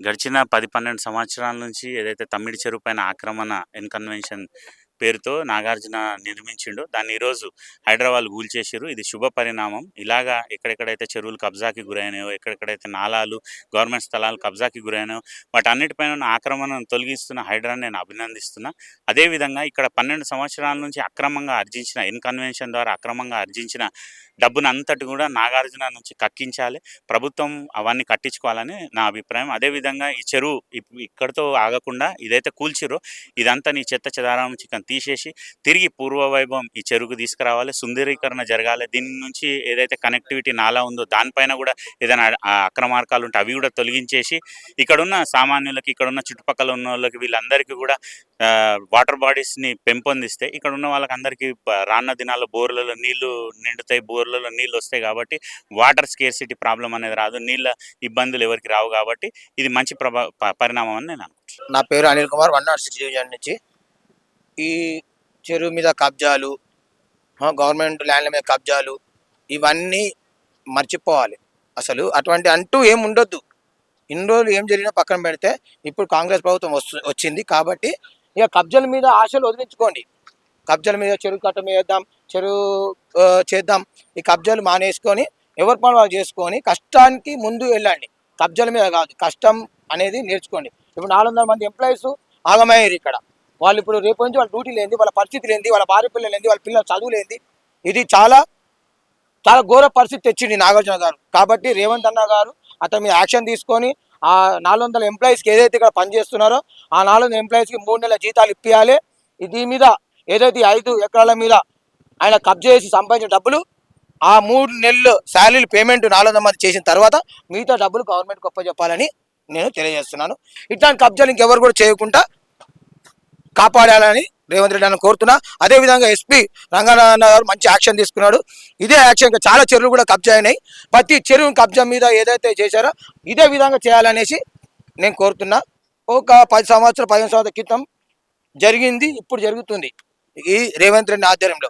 గడిచిన 10, 12 సంవత్సరాల నుంచి ఏదైతే తమ్మిడి చెరువు పైన ఆక్రమణ ఎన్‌కన్వెన్షన్ పేరుతో నాగార్జున నిర్మించిండో, దాన్ని ఈరోజు హైదరాబాద్‌లో కూల్చేసిర్రు. ఇది శుభ పరిణామం. ఇలాగా ఎక్కడెక్కడైతే చెరువులు కబ్జాకి గురైనాయో, ఎక్కడెక్కడైతే నాలాలు, గవర్నమెంట్ స్థలాలు కబ్జాకి గురైనాయో, వాటన్నిటిపైన ఉన్న ఆక్రమణను తొలగిస్తున్న హైడ్రాని నేను అభినందిస్తున్నా. అదేవిధంగా ఇక్కడ 12 సంవత్సరాల నుంచి అక్రమంగా ఆర్జించిన ఎన్‌కన్వెన్షన్ ద్వారా అక్రమంగా ఆర్జించిన డబ్బునంతటి కూడా నాగార్జున నుంచి కక్కించాలి. ప్రభుత్వం అవన్నీ కట్టించుకోవాలని నా అభిప్రాయం. అదేవిధంగా ఈ చెరువు ఇక్కడితో ఆగకుండా ఇదైతే కూల్చిర్రో ఇదంతా నీ చెత్త చెదారం నుంచి తీసేసి తిరిగి పూర్వ వైభవం ఈ చెరువుకు తీసుకురావాలి. సుందరీకరణ జరగాలి. దీని నుంచి ఏదైతే కనెక్టివిటీ నాలా ఉందో దానిపైన కూడా ఏదైనా అక్రమార్కాలు ఉంటే అవి కూడా తొలగించేసి ఇక్కడున్న సామాన్యులకి, ఇక్కడున్న చుట్టుపక్కల ఉన్న వాళ్ళకి వీళ్ళందరికీ కూడా వాటర్ బాడీస్ని పెంపొందిస్తే ఇక్కడ ఉన్న వాళ్ళకి అందరికీ రానున్న దినాల్లో బోర్లలో నీళ్లు నిండుతాయి, బోర్లలో నీళ్ళు వస్తాయి. కాబట్టి వాటర్ స్కేర్సిటీ ప్రాబ్లం అనేది రాదు, నీళ్ళ ఇబ్బందులు ఎవరికి రావు. కాబట్టి ఇది మంచి పరిణామం అని నేను అనుకుంటున్నాను. నా పేరు అనిల్ కుమార్, 106 డివిజన్ నుంచి. ఈ చెరువు మీద కబ్జాలు, గవర్నమెంట్ ల్యాండ్ల మీద కబ్జాలు, ఇవన్నీ మర్చిపోవాలి. అసలు అటువంటి అంటూ ఏం ఉండొద్దు. ఇన్ని రోజులు ఏం జరిగినా పక్కన పెడితే ఇప్పుడు కాంగ్రెస్ ప్రభుత్వం వచ్చింది కాబట్టి ఇక కబ్జాల మీద ఆశలు వదిలించుకోండి. కబ్జాల మీద చెరువు కట్ట మీద వేద్దాం, చెరువు చేద్దాం. ఈ కబ్జాలు మానేసుకొని ఎవరి పని వాళ్ళు చేసుకొని కష్టానికి ముందు వెళ్ళండి. కబ్జాల మీద కాదు, కష్టం అనేది నేర్చుకోండి. ఇప్పుడు 400 మంది ఎంప్లాయీస్ ఆగమయ్యారు ఇక్కడ. వాళ్ళు ఇప్పుడు రేపు నుంచి వాళ్ళ డ్యూటీ లేనిది, వాళ్ళ పరిస్థితి లేనిది, వాళ్ళ భార్య పిల్లలు లేనిది, వాళ్ళ పిల్లలు చదువు లేనిది. ఇది చాలా చాలా ఘోర పరిస్థితి తెచ్చింది నాగార్జున గారు. కాబట్టి రేవంత్ అన్న గారు అతని మీద యాక్షన్ తీసుకొని ఆ 400 ఎంప్లాయీస్కి ఏదైతే ఇక్కడ పనిచేస్తున్నారో ఆ 400 ఎంప్లాయీస్కి 3 నెలల జీతాలు ఇప్పించాలి. దీని మీద ఏదైతే 5 ఎకరాల మీద ఆయన కబ్జా చేసి సంపాదించిన డబ్బులు ఆ 3 నెలలు శాలరీ పేమెంట్ 400 మంది చేసిన తర్వాత మిగతా డబ్బులు గవర్నమెంట్ గొప్ప చెప్పాలని నేను తెలియజేస్తున్నాను. ఇట్లాంటి కబ్జాలు ఇంకెవరు కూడా చేయకుండా కాపాడాలని రేవంత్ రెడ్డి అని కోరుతున్నా. అదేవిధంగా ఎస్పీ రంగనారాయణ గారు మంచి యాక్షన్ తీసుకున్నాడు. ఇదే యాక్షన్ చాలా చెరువులు కూడా కబ్జా అయినాయి. ప్రతి చెరువు కబ్జా మీద ఏదైతే చేశారో ఇదే విధంగా చేయాలనేసి నేను కోరుతున్నా. ఒక 10 సంవత్సరాల 15 సంవత్సరాల క్రితం జరిగింది, ఇప్పుడు జరుగుతుంది ఈ రేవంత్ రెడ్డి ఆధ్వర్యంలో.